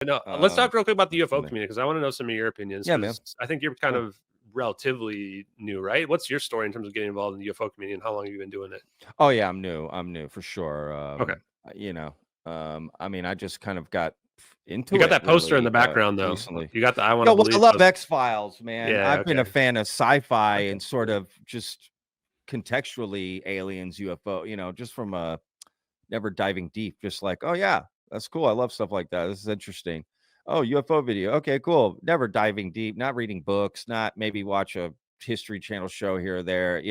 No, let's talk real quick about the UFO from there. community because I want to know some of your opinions. Yeah, man. 'Cause I think you're kind Yeah. of relatively new, right? What's your story in terms of getting involved in the UFO community and how long have you been doing it? Oh yeah, I'm new for sure. Okay. You know, I mean, I just kind of got You into got it that poster in the really background though. recently. You got the I want Yeah, to well, I believe love poster. X-Files, man. Yeah, I've been a okay. fan of sci-fi Okay, and sort cool. of just contextually aliens, UFO, just from a never diving deep, just like, oh yeah, that's cool. I love stuff like that. This is interesting. Oh, UFO video. Okay, cool. Never diving deep, not reading books, not maybe watch a history channel show here or there.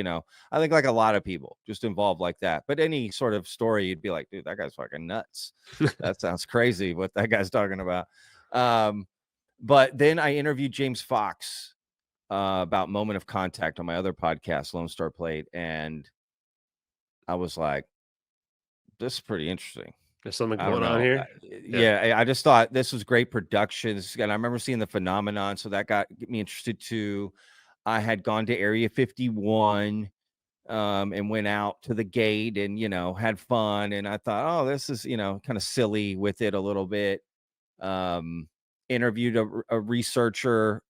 I think like a lot of people just involved like that. But any sort of story, you'd be like, dude, that guy's fucking nuts. That sounds crazy what that guy's talking about. Um, but then I interviewed James Fox about Moment of Contact on my other podcast, Lone Star Plate, and I was like, this is pretty interesting. There's something I don't going on know. here. Yeah. Yeah, I just thought this was great production. And I remember seeing the phenomenon, so that got me interested too. I had gone to Area 51 and went out to the gate and had fun. And I thought, oh, this is kind of silly with it a little bit. Um, Interviewed a researcher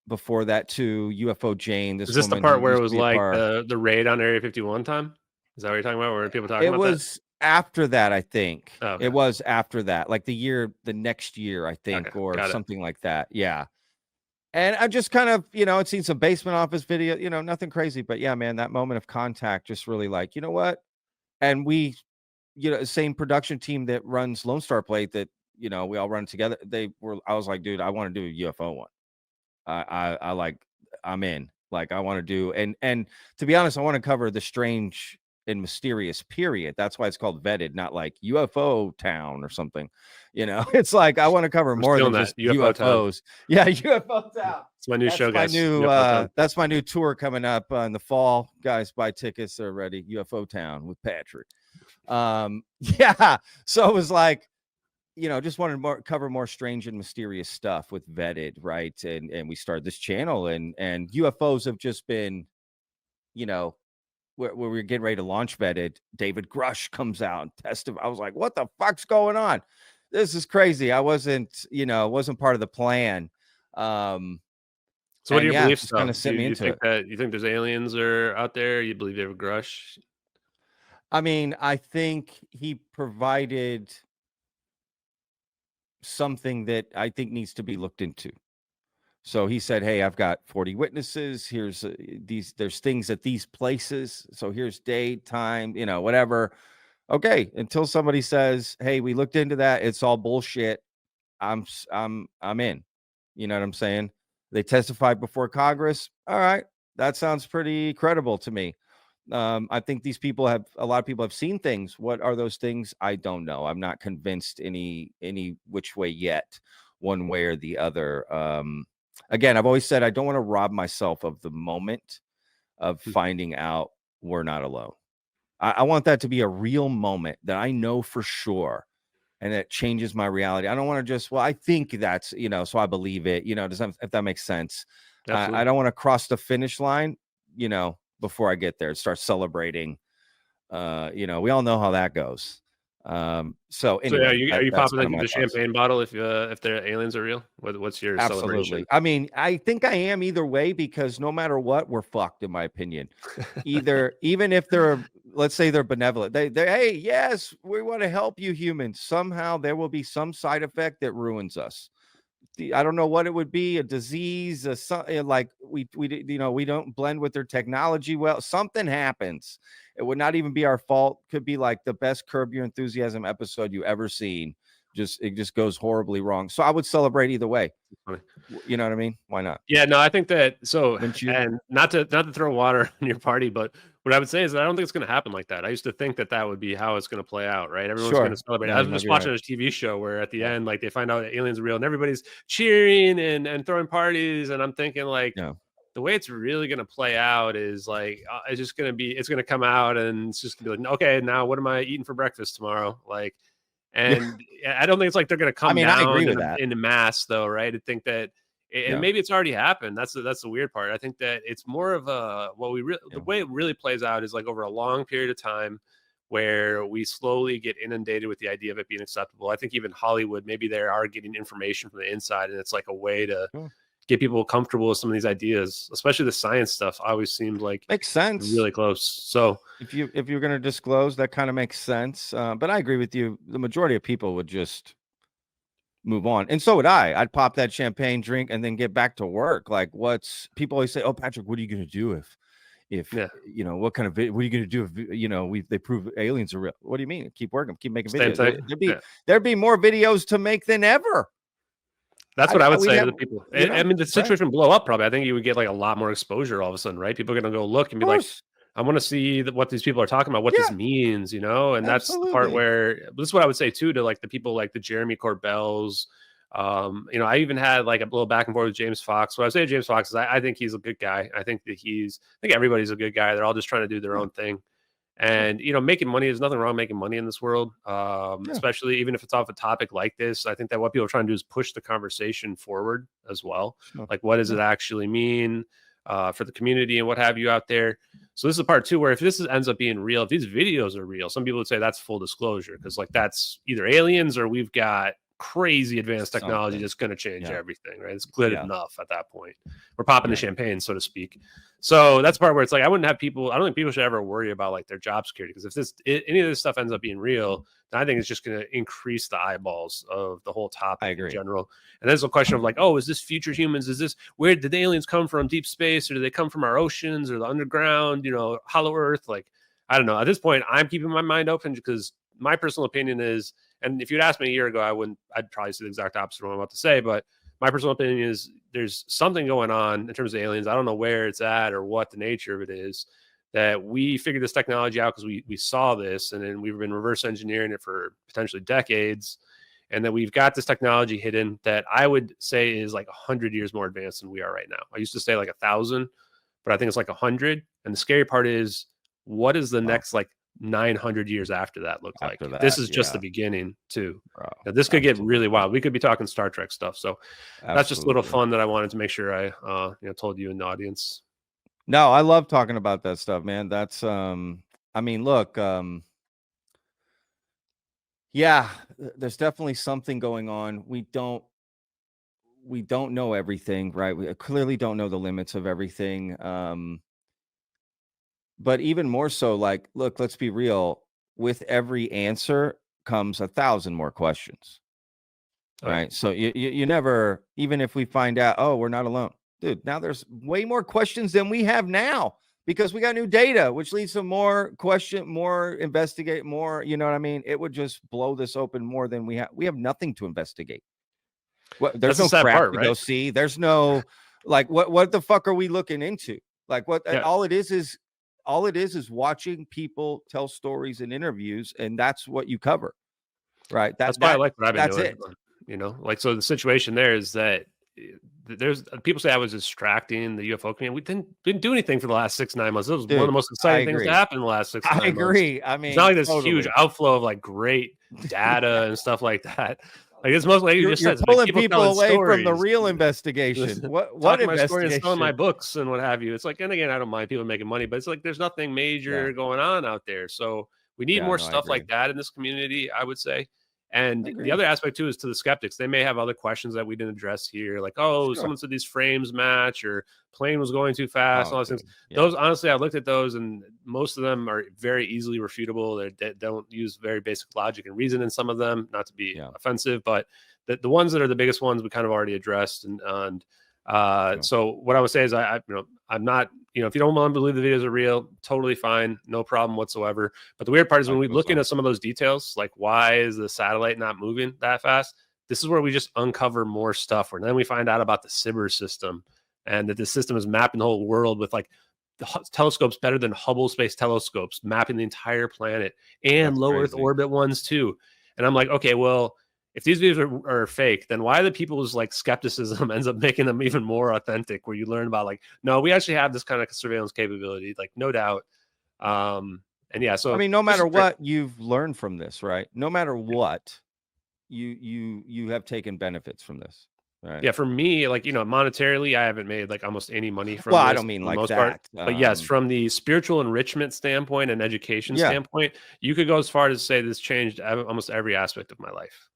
before that too, UFO Jane, Is this this the woman who part where it used to was be a like bar. the raid on Area 51 time? Is that what you're talking about? Where people talking It about that? was after that, I think. Oh, It okay. was after that, like the next year, I Okay. think, or Got it. something like that. Yeah. And I just kind of, I'd seen some basement office video, nothing crazy, but yeah, man, that moment of contact just really like, you know what? And we, same production team that runs Lone Star Plate that, we all run together. I was like, dude, I want to do a UFO one. I like, I'm in. Like, I want to do, and to be honest, I want to cover the strange and mysterious period. That's why it's called Vetted, not like UFO Town or something. It's like I want to cover I'm more stealing than that. just UFO Town. UFOs. Yeah, UFO Town. It's my new show, guys. New UFO Town. that's my new tour coming up in the fall. Guys, buy tickets already. UFO Town with Patrick. Yeah. So it was like, just wanted to cover more strange and mysterious stuff with Vetted, right? And we started this channel, and UFOs have just been, where we're getting ready to launch Vetted. David Grush comes out and testifies. I was like, what the fuck's going on? This is crazy. I wasn't part of the plan. So what are your Yeah, beliefs just kind though? of Do sent me you into think it. that you think there's aliens are out there? You believe David Grush? I mean, I think he provided something that I think needs to be looked into. So he said, "Hey, I've got 40 witnesses. Here's there's things at these places. So here's date, time, whatever." Okay, until somebody says, "Hey, we looked into that. It's all bullshit." I'm in. You know what I'm saying? They testified before Congress. All right, that sounds pretty credible to me. I think a lot of people have seen things. What are those things? I don't know. I'm not convinced any which way yet, one way or the other. Again, I've always said I don't want to rob myself of the moment of finding out we're not alone. I want that to be a real moment that I know for sure, and it changes my reality. I don't want to just, well, I think that's, so I believe it, if that makes sense. I Absolutely. don't want to cross the finish line, before I get there, start celebrating. We all know how that goes. So So yeah, anyway, are you that's popping kind of the my thoughts. champagne bottle if the aliens are real? What's your celebration? Absolutely. I mean, I think I am either way, because no matter what, we're fucked, in my opinion. Even if they're, let's say they're benevolent, they hey, yes, we want to help you humans. Somehow there will be some side effect that ruins us. I don't know what it would be, a disease, like we we don't blend with their technology well. Something happens. It would not even be our fault. Could be like the best Curb Your Enthusiasm episode you ever seen. It just goes horribly wrong. So I would celebrate either way. Funny. You know what I mean? Why not? Yeah, no, I think that so, Wouldn't you? and not to throw water on your party, but what I would say is that I don't think it's going to happen like that. I used to think that that would be how it's going to play out, right? Everyone's going to Sure. celebrate. No, I you was might just be right. watching a TV show where at the Yeah. end, like they find out that aliens are real, and everybody's cheering and throwing parties, and I'm thinking like, Yeah. the way it's really going to play out is like it's going to come out, and it's just going to be like, okay, now what am I eating for breakfast tomorrow? Like, Yeah. and I don't think it's like they're going to I come mean, I agree down with that. in a mass, though, right? I think that, and Yeah. maybe it's already happened. That's the weird part. I think that it's more of a the Yeah. way it really plays out is like over a long period of time, where we slowly get inundated with the idea of it being acceptable. I think even Hollywood, maybe they are getting information from the inside, and it's like a way to get people comfortable with some of these ideas, especially the science stuff. Always seemed like makes sense, really close. So if you're going to disclose, that kind of makes sense. But I agree with you. The majority of people would just move on, and so would I. I'd pop that champagne drink and then get back to work. Like, people always say, "Oh, Patrick, what are you going to do if what kind of what are you going to do if they prove aliens are real?" What do you mean? Keep working, keep making videos. There'd be more videos to make than ever. That's what I would say to the people. I mean, the situation would blow up probably. I think you would get like a lot more exposure all of a sudden, right? People are going to go look and be like, I want to see what these people are talking about, what this means, and that's the part where this is what I would say too, to like the people like the Jeremy Corbells. I even had like a little back and forth with James Fox. What I say to James Fox is I think he's a good guy. I think everybody's a good guy. They're all just trying to do their own thing. And, making money, there's nothing wrong making money in this world, especially even if it's off a topic like this. I think that what people are trying to do is push the conversation forward as well. Like, what does it actually mean for the community and what have you out there? So this is part two, where if this ends up being real, if these videos are real, some people would say that's full disclosure, because like that's either aliens or we've got crazy advanced technology that's going to change everything, right? It's good enough at that point. We're popping the champagne, so to speak. So that's the part where it's like I don't think people should ever worry about like their job security, because if any of this stuff ends up being real, then I think it's just going to increase the eyeballs of the whole topic in general. And there's a question of like, oh, is this future humans? Where did the aliens come from? Deep space, or do they come from our oceans or the underground? Hollow Earth? Like, I don't know. At this point, I'm keeping my mind open, because my personal opinion is, and if you'd asked me a year ago, I'd probably say the exact opposite of what I'm about to say, but my personal opinion is there's something going on in terms of aliens. I don't know where it's at or what the nature of it is, that we figured this technology out because we saw this, and then we've been reverse engineering it for potentially decades. And that we've got this technology hidden that I would say is like 100 years more advanced than we are right now. I used to say like 1,000, but I think it's like 100. And the scary part is, what is the next like 900 years after that look like? This is just the beginning too. Now, this could get really wild. We could be talking Star Trek stuff. So that's just a little fun that I wanted to make sure I told you in the audience. No, I love talking about that stuff, man. That's I mean, look, there's definitely something going on. We don't know everything, right? We clearly don't know the limits of everything. But even more so, like, look, let's be real. With every answer comes 1,000 more questions, right? So you never, even if we find out, oh, we're not alone, dude. Now there's way more questions than we have now, because we got new data, which leads to more investigate, more. You know what I mean? It would just blow this open more than we have. We have nothing to investigate. There's no crap to go see. There's no like what the fuck are we looking into? Like all it is watching people tell stories and interviews, and that's what you cover, right? That's why I like what I've been doing. Like, so the situation there is that there's people say I was distracting the UFO community. We didn't do anything for the last 6-9 months. It was one of the most exciting things to happen in the last 6-9 months. I agree. I mean, it's not like this huge outflow of like great data and stuff like that. Like, it's mostly like you just said, pulling people away from the real investigation. What investigation? My selling my books and what have you. It's like, and again, I don't mind people making money, but it's like there's nothing major going on out there. So we need more stuff like that in this community, I would say. And the other aspect too is to the skeptics. They may have other questions that we didn't address here, like, someone said these frames match, or plane was going too fast, all those things. Those, honestly, I looked at those, and most of them are very easily refutable. They don't use very basic logic and reason in some of them, not to be offensive, but the ones that are the biggest ones we kind of already addressed. And so what I would say is I'm not, if you don't want to believe the videos are real, totally fine, no problem whatsoever. But the weird part is when we look into some of those details, like why is the satellite not moving that fast? This is where we just uncover more stuff. And then we find out about the Sibber system, and that the system is mapping the whole world with like the telescopes better than Hubble space telescopes, mapping the entire planet, and low Earth orbit ones too. And I'm like, okay, well, if these videos are fake, then why the people's like skepticism ends up making them even more authentic, where you learn about like, no, we actually have this kind of surveillance capability, like no doubt. So I mean, no matter what you've learned from this, right? No matter what, you have taken benefits from this, Right. Yeah, for me, like, monetarily, I haven't made like almost any money from Well, I this don't mean for the like most part. that. But yes, from the spiritual enrichment standpoint and education Yeah. standpoint, you could go as far as to say this changed almost every aspect of my life,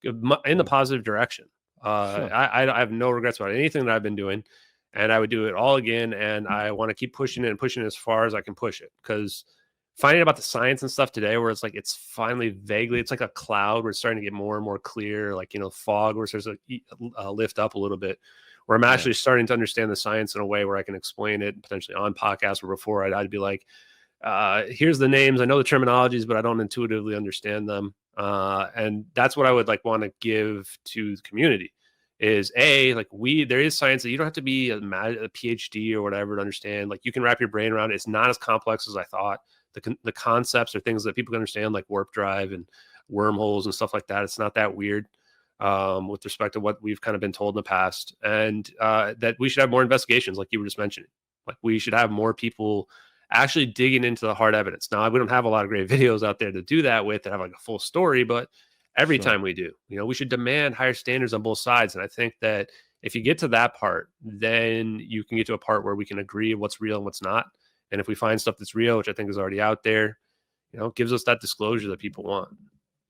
in the Cool. positive direction. Sure. I have no regrets about anything that I've been doing, and I would do it all again. And I want to keep pushing it and pushing it as far as I can push it, because finding about the science and stuff today, where it's like it's finally vaguely, it's like a cloud where it's starting to get more and more clear, like fog where it starts to lift up a little bit, where I'm actually starting to understand the science in a way where I can explain it potentially on podcasts, where before I'd be like, here's the names, I know the terminologies, but I don't intuitively understand them. And that's what I would like want to give to the community is like there is science that you don't have to be a PhD or whatever to understand. Like you can wrap your brain around it. It's not as complex as I thought. The concepts are things that people can understand, like warp drive and wormholes and stuff like that. It's not that weird with respect to what we've kind of been told in the past, and that we should have more investigations, like you were just mentioning. Like we should have more people actually digging into the hard evidence. Now, we don't have a lot of great videos out there to do that with, that have like a full story, but every time we do, we should demand higher standards on both sides. And I think that if you get to that part, then you can get to a part where we can agree what's real and what's not. And if we find stuff that's real, which I think is already out there, it gives us that disclosure that people want.